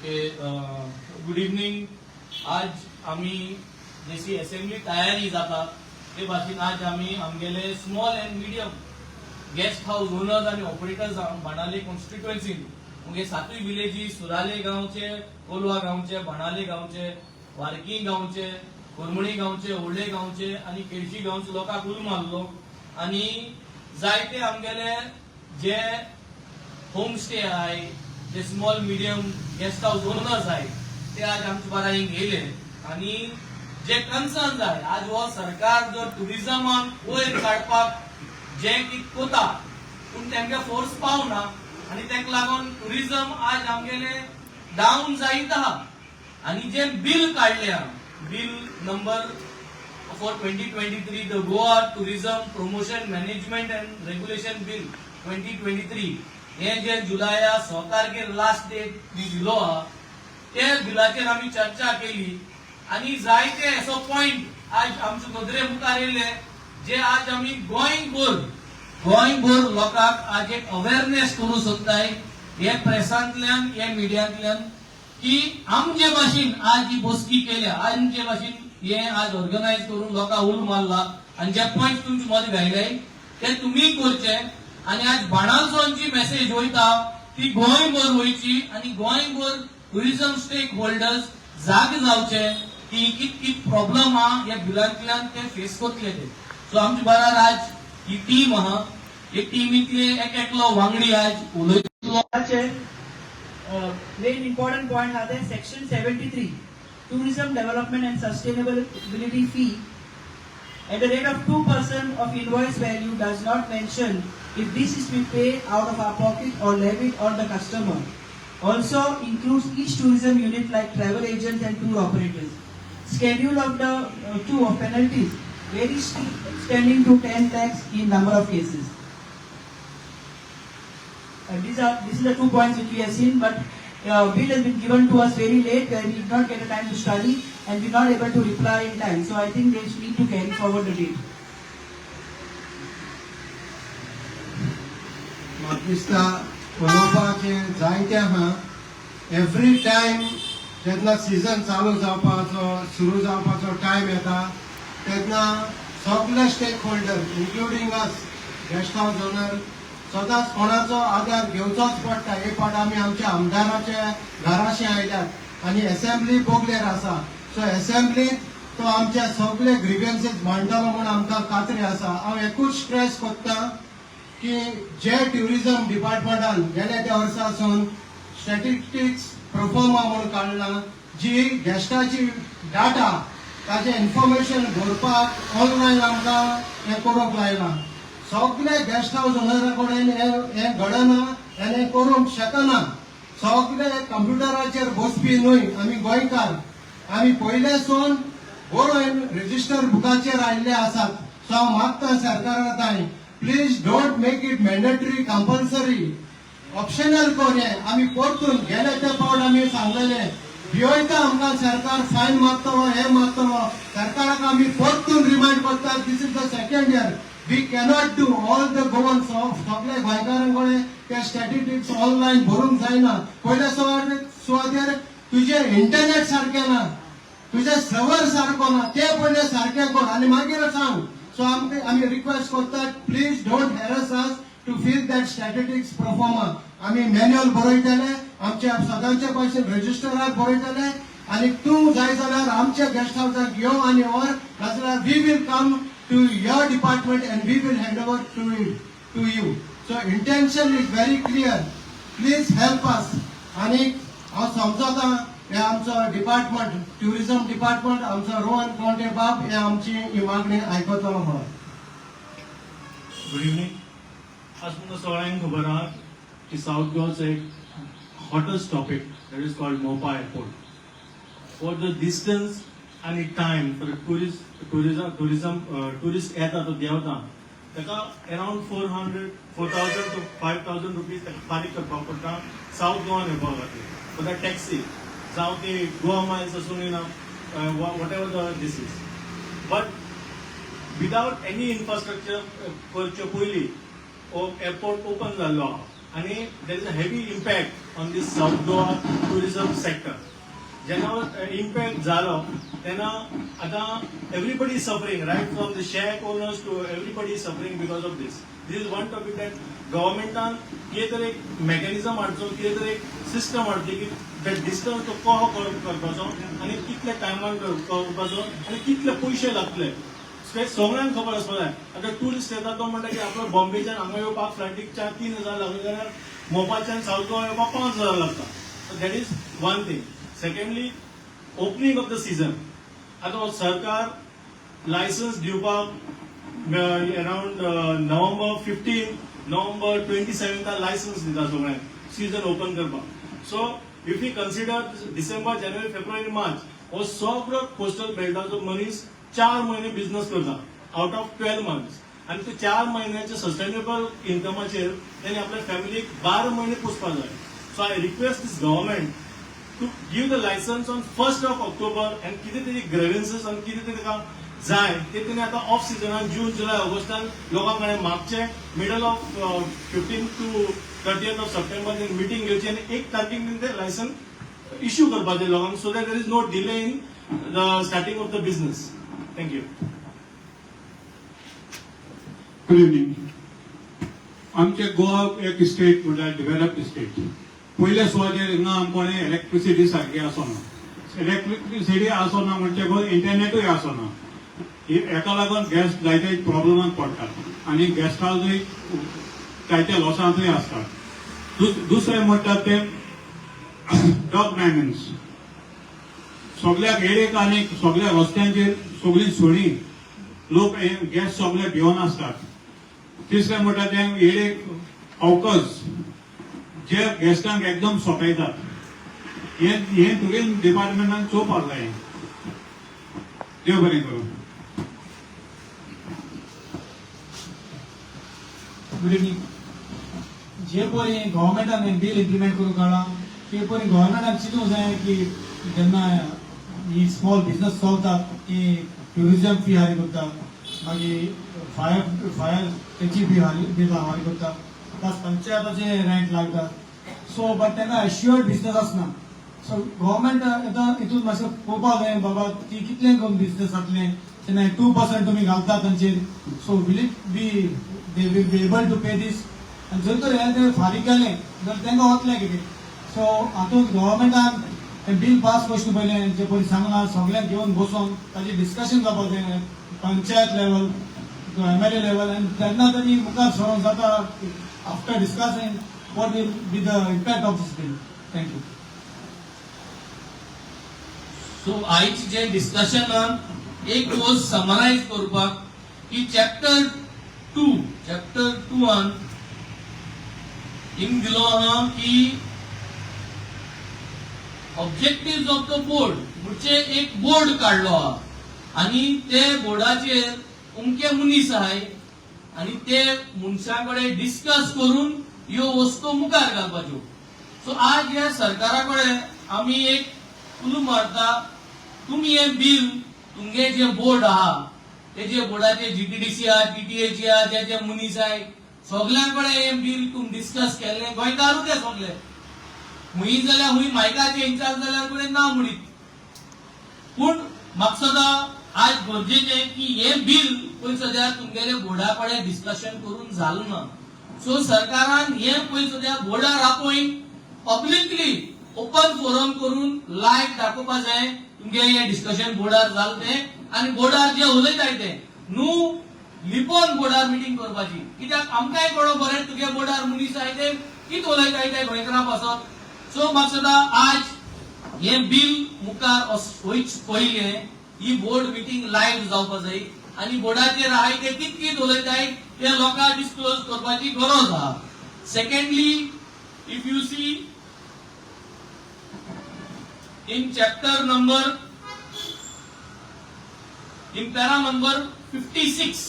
Good evening. आज आम्ही जशी असेंब्ली तयारी जाता ते भाशेन आज आम्ही आमगेले small and medium guest house owners आणि ऑपरेटर्स बनाले कॉन्स्टिट्युएन्सी मुगे सातूय विलेजी सुराले गावचे, कोलवा गावचे, बनाले गावचे, वारकी गावचे, कोरमणी गावचे, ओल्डे गावचे आणि केळशी गावचे लोकांक उल मारलो आणि जायते आमगेले जे होम स्टे आहे, जे small medium guest house owners आहे ते आज आमच्या बारा हिंग येले आणि जे कन्सर्न आहे आज हो सरकार जो टुरिझमाक वयर काडपाक जे की कोता पूण तांकां फोर्स पावना आणि ताका लागून टुरिझम आज आमगेले डाऊन जायत आहा आणि जे बिल काढले bill number for 2023 the Goa tourism promotion management and regulation bill 2023 हे जे जुलया 6 तारखेर लास्ट डेट दिलो हा ते बिलाचेर आम्ही चर्चा केली आणि जायते असो पॉइंट आज आमचे नदरे मुखार येले जे आज आम्ही गोंय भर लोकांक आज एक अवेअरनेस करू सोदताय हे प्रेसांतल्यान हे मिडियांतल्यान की आमचे भाशेन आज ही बसकी केल्या आमचे भाशेन हे आज ऑर्गनायज करून लोकांक उल मारला आणि जे पॉइंट तुमचे मत घायले ते तुम्ही करचे आणि आज बाणालसोनची मेसेज वयता ती गोंयभर वयची आणि गोंयभर टुरिझम स्टेक होल्डर्स जाग जावचे की कित प्रॉब्लेम हा या बिलांतल्यान ते फेस करतले ते. सो आमच्या बराबर आज ही टीम आहा, एक टीमीतले एकलो वांगडी आज उलयतलो. Main important point are there. Section 73, Tourism Development and Sustainability Fee, at the rate of 2% of invoice value, does not mention if this is to be paid out of our pocket or levied on the customer. Also includes each tourism unit like travel agents and tour operators. Schedule of the two of penalties varies extending to 10 lakhs in number of cases. These are the 2 points which we have seen, but bill has been given to us very late. We did not get a time to study and we are not able to reply in time. So I think they need to carry forward the date. म्हाका उलोवपाचे जायते आहा. Every time जेन्ना season चालू जावपाचो सुरू जावपाचो time येता तेन्ना सगळे स्टेक होल्डर इन्क्लुडींग अस गेस्ट हाऊस ओनर सदांच कोणाचो आधार घेवचोच पडटा. हे फावट आमी आमच्या आमदाराच्या घराशी आयल्यात आणि असेंब्ली बोगलेर आसा. सो असेंब्लीत तो आमचे सगळे ग्रीव्हन्सीस मांडटलो म्हूण आमकां खात्री आसा. हांव एकूच स्ट्रेस करता की जे ट्युरिझम डिपार्टमेंटान गेल्या त्या वर्सासून स्टॅटिस्टिक्स प्रोफॉर्मा म्हणून काडला जी गेस्टाची डाटा ताजे इन्फॉर्मेशन भरपाक ऑनलायन आमकां हें करूंक लायला. सगळे गेस्ट हाऊस ओनरा कडेन हें घडना हें करूंक शकना. सगळे कंप्युटराचेर बसपी न्हय आमी गोंयकार. आमी पयलेसून बरोवन रेजिस्टर बुकाचेर आयिल्ले आसात. सो हांव मागता सरकारा ताईं please don't make it mandatory compulsory. Optional कर हें. आमी परतून गेले ते फावट आमी सांगलेलें भियोयता आमकां सरकार फायन मागतलो हें मागतलो. सरकाराक आमी परतून रिमांड करतात this is the second year. We cannot do all the government सगळे गोंयकारांकडे ते स्टॅटिस्टिक्स ऑनलायन भरूंक जायना. पयल्या सुवातेर तुझे इंटरनेट सारकें ना, तुझे सर्वर सारको ना, ते पयले सारकें कर आनी मागीर सांग. सो आमी रिक्वेस्ट करतात please don't harass us to fill that statistics proforma. आमी मॅन्युअल बरयतले आमच्या सदांचे भाशेन रेजिस्टरार बरयतले आनी तूं जाय जाल्यार आमच्या गेस्ट हाऊसाक यो आनी व्हर नाजाल्यार we will come to your department and we will hand over to you. So intention is very clear. Please help us. आणि हांव समजता हे आमचो डिपार्टमेंट टुरिझम डिपार्टमेंट आमचो रोहन कोंटे बाब हे आमची ही मागणी आयकतलो म्हणून. Good evening. आज तुमकां सगळ्यांक खबर आहा की साऊथ गोवाचो एक hottest topic that is called मोपा एअरपोर्ट. फॉर द डिस्टन्स आणि टाइम फॉर टुरिस्ट येता तो देंवता ताका अराउंड 4,000 to 5,000 रुपीज ताका फारीक करपाक पडटा साऊथ गोवान येवपा खातीर. फॉर द टॅक्सी जावं ती गोवा मायल्स आसूं ना whatever the this is. But without any infrastructure करचे पयलीं एअरपोर्ट ओपन जाल्लो आहा. आणि there is a heavy impact on this south Goa tourism sector. जेन्ना इम्पॅक्ट जालो तेन्ना आतां everybody is suffering, right from the shack owners to everybody is suffering because of this. This is one topic that गव्हर्मेंटान कितें तरी एक mechanism हाडचो, कितें तरी एक सिस्टम हाडची की दॅट डिस्टन्स तो कहो करपाचो आनी कितल्या टायमान करपाचो आनी कितले पयशे लागतले सगळ्यांक खबर आसपाक जाय. आतां टुरिस्ट येता तो म्हणटा की आपलो बॉम्बेच्यान हांगा येवपाक फ्लायटीक 3,000 लागले जाल्यार मोपाच्यान साऊथ गोवा येवपाक 5,000 लागता. That is one thing. Secondly opening of the season. आतां सरकार लायसन्स दिवपाक अराउंड नोव्हेंबर 15, नोव्हेंबर 27 लायसन्स दिता सगळ्यांक सीझन ओपन करपाक. So if you consider December, January, February, March हो सगळो कोस्टल बेल्टाचो मनीस 4 महिने बिझनेस करता आउट ऑफ 12 मंथ्स. आणि ते 4 महिन्याच्या सस्टेनेबल इन्कमाचेर त्यांनी आपल्या फॅमिलीक 12 महिने पोसपाक जाय. So I request this government to give the licence on 1st of October आणि कितें तरी ग्रेव्हन्सेस आणि कितें तरी ताका जाय ते तेणी आतां ऑफ सिजनान जून, जुलय, ऑगस्टान लोकांक कडेन मागचे. Middle of 15 to 30th of September meeting घेवची आनी 1 तारखेक ते लायसन्स इश्यू करपाचे लोकांक, so that there is no delay in the starting of the business. Thank you. Good evening. आमचे गोवा एक स्टेट म्हणल्यार डेव्हलप्ड स्टेट. पयल्या सुवातेर हिंगा आमकोणे इलेक्ट्रिसिटी सारकी आसना. इलेक्ट्रिसिटी आसना म्हणजे इंटरनेटूय आसना. हेका लागून गॅस जायते प्रॉब्लमाक पडटात आनी गॅस्ट हाऊसय जायत्या लॉसांतूय आसतात. दुसरें म्हणटात ते डॉग मेंटेनन्स. सगळ्याक हेडेक आनी सगळ्या रस्त्यांचेर सगळी सोडी लोक गॅस सगळे घेवन आसतात. तिसरें म्हणटा ते हेडेक हावकर्स जे गॅस्टांक एकदम सोंपयतात. हे टुरिझम डिपार्टमेंटान चोवपाक जाय. देव बरें करूं. Good evening. जे परी गव्हर्मेंटान बील इम्प्लिमेंट करूंक काडला ते परी गव्हर्मेंटान चिंतूंक जाय की जेन्ना ही स्मॉल बिझनेस चलतात की टुरिझम फी हारी करता, मागीर फायर तेची फी हारी करता, प्लस पंचायताचे रेंट लागता. सो बट तेन्ना एश्युअर्ड बिझनेस आसना. सो गव्हर्मेंट आतां हितून मातशें पळोवपाक जाय बाबा की कितले बिझनेस जातले. तेन्ना 2% तुमी घालता तांचेर. So will it be they will be able to pay this. आनी जर तर हे फारीक केलें जाल्यार तांकां वतलें कितें. सो हातूंत गव्हर्मेंटान बिल पास करचें पयलें जे पयलीं सांगला सगळ्यांक घेवन बसोन ताजेर डिस्कशन जावपाक जाय panchayat level to MLA level. आनी तेन्ना तरी मुखार सरोन जाता after discussing what will be the impact of this bill. Thank you. So आयज जे डिस्कशनान एक गोष्ट समरायज करपाक की चॅप्टर 2 हिंग दिलो आहा की ऑब्जेक्टिव्ह ऑफ द बोर्ड म्हणजे एक बोर्ड काढलो हा आणि ते बोर्डाचेर उमके मनीस आहाय आणि ते मनशाकडे डिस्कस करून ह्यो वस्तू मुखार घालपाच्यो. सो आज ह्या सरकाराकडे आमी एक उलो मारता, तुम्ही हे बिल तुमगे जे बोर्ड आहा तेजे बोर्डाचे GTDC आहा, TTAची आहा, जे जे मनीस आहाय सगळ्यांकडे हे बिल तुम डिस्कस केल्ले गोंयकारूच ते सगळे. हुई जाल्यार हुई मायकाचे इन्चार्ज जाल्यार कडेन ना म्हणीत. पूण म्हाका सदां आज गरजेचें की हे बिल पळय सद्या तुमगेले बोर्डा कडेन डिस्कशन करून जालें ना. सो सरकारान हे पळय सद्या बोर्डार आपय पब्लिकली ओपन फोरम करून लायव्ह दाखोवपाक जाय तुमगे हे डिस्कशन बोर्डार जालें तें आनी बोर्डार जे उलयताय ते न्हू लिपोवन बोर्डार मिटींग करपाची. कित्याक आमकांय कळो बरें तुगे बोर्डार मनीस आहाय ते कितें उलयताय ते गोंयकारां पासत. सो म्हाका सदां आज हे बिल मुखार वयच पयलें ही बोर्ड मिटींग लायव्ह जावपाक जाय आनी बोर्डाचेर आहाय ते कित कित उलयताय ते लोकांक डिस्क्लोज करपाची गरज आहा. Secondly if you see in chapter number in para number 56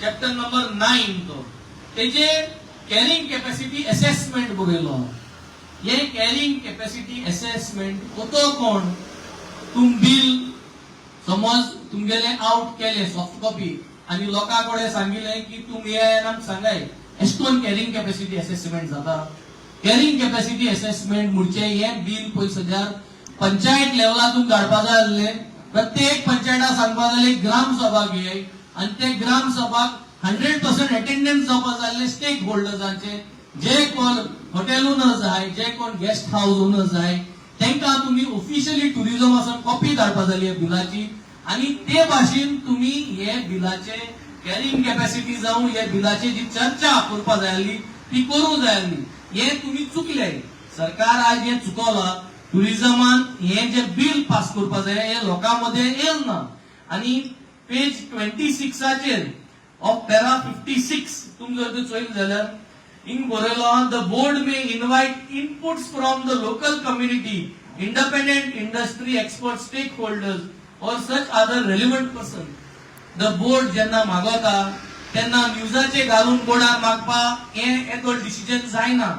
chapter number 9 तो तेजे कॅरिंग कॅपॅसिटी असेसमेंट बरयलो. हे कॅरिंग कॅपॅसिटी असेसमेंट कोतो कोण तुम बिल समज तुमगेले आउट केले सॉफ्ट कॉपी आणि लोकांकडे सांगितले की तुम हे आमकां सांगाय अशें करून कॅरिंग कॅपॅसिटी असेसमेंट जाता. कॅरिंग कॅपॅसिटी असेसमेंट म्हणचे हे बिल पळय सद्या पंचायत लेवलातून धाडपा जाय आसले. प्रत्येक पंचायताक सांगपा जाय ग्राम सभा घेय आनी ते ग्राम सभाक 100% अटेंडन्स जावपा जाय आसले स्टेक होल्डर्सांचे. जे कोण हॉटेल ओनर्स आहाय, जे कोण गेस्ट हाऊस ओनर्स आहाय, तांकां तुम्ही ऑफिशियली टुरिझमासून कॉपी धाडपा जाली ह्या बिलाची आणि ते भाशेन तुम्ही हे बिलाचे कॅरिंग कॅपॅसिटी जावं हे बिलाची जी चर्चा करपा जाय आसली ती करूंक जाय आसली. हे तुम्ही चुकले. सरकार आज हे चुकवला. टुरिझमान हे जे बिल पास करपा जाय हे लोकांमध्ये येल ना. आणि पेज 26 ऑफ पॅरा 56 तुम्ही जर चोयले जाल्यार in बरयलो the board may invite inputs from the local community, independent industry experts, stakeholders or such other relevant person. The board जेन्ना मागवता तेन्ना न्यूजाचे घालून बोर्डार मागपा हे येतो डिसिजन जायना.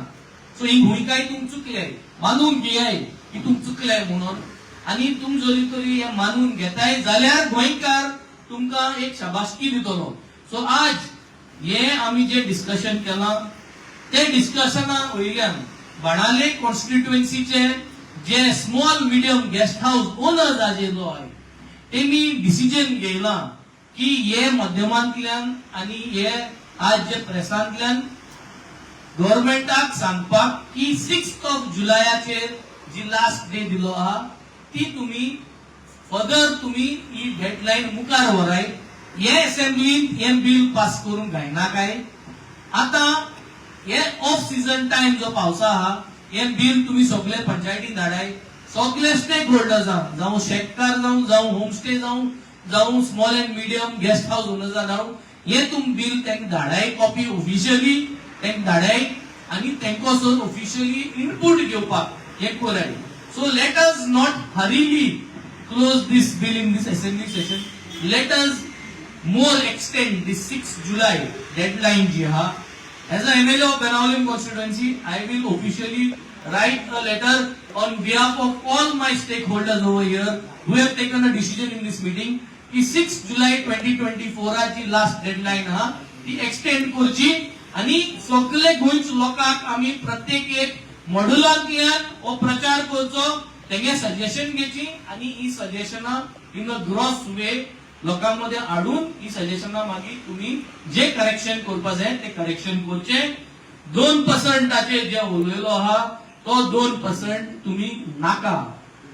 सो ही भूमिका तुम चुकले. मानून घेयाय की तुम चुकले म्हणून आणि तुम जरी तरी हे मानून घेताय जाल्यार गोंयकार तुमकां एक शाबासकी दितलो. सो आज हे आमी जे डिस्कशन केला ते डिस्कशना वयल्यान बाणाले कॉन्स्टिट्युएन्सीचे जे small medium guest house owners आजेलो आहे तेमी डिसिजन घेयला की हे माध्यमांतल्यान आणि हे आज जे प्रेसांतल्यान गव्हर्नमेंटाक सांगपाक की 6 जुलयाचेर जी लास्ट डे दिलो आहा ती तुम्ही फर्दर तुम्ही ही डेडलाईन मुखार व्हराय. हे असेंब्लीन हे बिल पास करून गायना काय. आता हे ऑफ सीजन टाइम जो पावसा आहा हे बिल तुम्ही सगळे पंचायतीन धाडाय. सगळे स्टेक होल्डर्स जावं शेतकार जावं होमस्टे जावं small end medium guest house owners जावं हे तुम बिल तांकां धाडाय कॉपी ऑफिशियली तांकां धाडाय आणि तांकां ऑफिशियली इनपुट घेवपाक हे कराय. सो लेट अस नॉट हरीली close this bill in this assembly session. Let us more extend this 6 July deadline जी आहा. As an MLA of Benaulim constituency, I will officially write a letter on behalf of all my stakeholders over here who have taken a decision in this meeting की 6 जुलै 2024 ची last deadline हा ती extend करची आणि सगळे गोंयच्या लोकांक आम्ही प्रत्येक एक मॉड्युलांतल्यान हो प्रचार करचो. तेगे सजेशन घेची आणि ही सजेशना इन अ ग्रॉस वे लोकांमध्ये हाडून ही सजेशना मागीर तुम्ही जे करेक्शन करपा जाय ते करेक्शन करचे. 2% जे उलयलो आहा तो 2% तुम्ही नाका.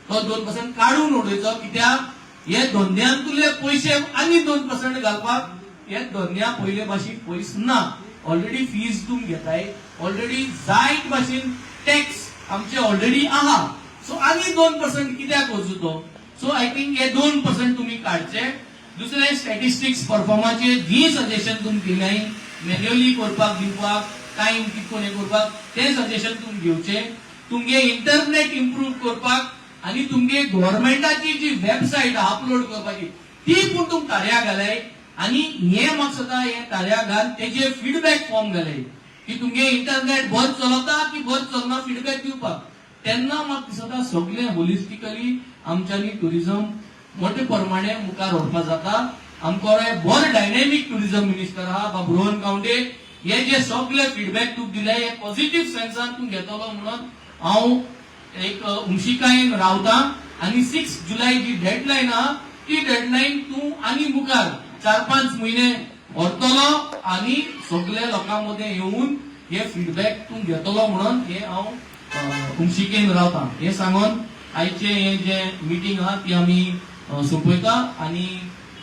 तो 2% काढून उडयचो कित्याक हे धंद्यांतले पयशे आनी 2% घालपाक हे धंद्या पयले भाशेन पयस ना. ऑलरेडी फीज तुम घेताय. ऑलरेडी जायत भाशेन टॅक्स आमचे ऑलरेडी आहा. सो आनी 2% कित्याक करचो तो. सो आय थिंक हे 2% तुम्ही काडचे. दुसरे स्टॅटिस्टिक्स परफॉर्माचे जी सजेशन तुम दिलाय मॅन्युअली करपाक दिवपाक टाइम कितको हे करपाक ते सजेशन तुम घेवचे. तुमगे इंटरनेट इम्प्रूव करपाक आणि तुमगे गव्हर्नमेंटाची जी वेबसाइट अपलोड करपाची ती पण तुम कार्या घालाय. आणि हे म्हाका सदां हे कार्या घाल तेजे फीडबॅक फॉर्म घालाय की तुमगे इंटरनेट बरें चलता की बरें चलना फीडबॅक दिवपाक. तेन्ना म्हाका दिसता सगळे होलिस्टिकली आमच्यानी टुरिझम मोठे प्रमाणे मुखार व्हरपा जाता. आमकां बरो डायनॅमिक टुरिझम मिनिस्टर आहा बाबू रोहन गावडे. हे जे सगळे फीडबॅक तुका दिले हे पॉझिटिव्ह सेन्सान तूं घेतलो म्हणून हांव एक उमशिकायेन रावता. आणि 6 जुलै जी डेडलाइन आहा ती डेडलाइन तूं आनी मुखार 4-5 महिने व्हरतलो आणि सगळे लोकांमध्ये येऊन हे फीडबॅक तूं घेतलो म्हणून हे हांव उमशिकेन रावता. हे सांगून आयचे हे जे मीटिंग आहा ती आमी सोंपयता आणि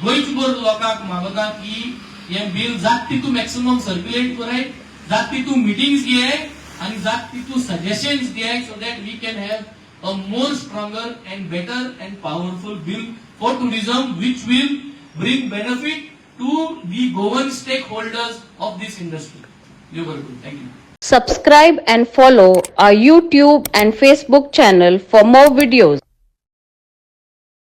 गोंयभर लोकांक मागता की हे बिल जात तितू मॅक्सिमम सर्क्युलेट कराय. जात तितू मिटिंग्स घेयाय आणि जात तितू सजेशन्स दियाय so that we can have a more stronger and better and powerful bill for tourism which will bring benefit to the Goan stake holders of this industry. Thank you. Subscribe and follow our YouTube and Facebook channel for more videos.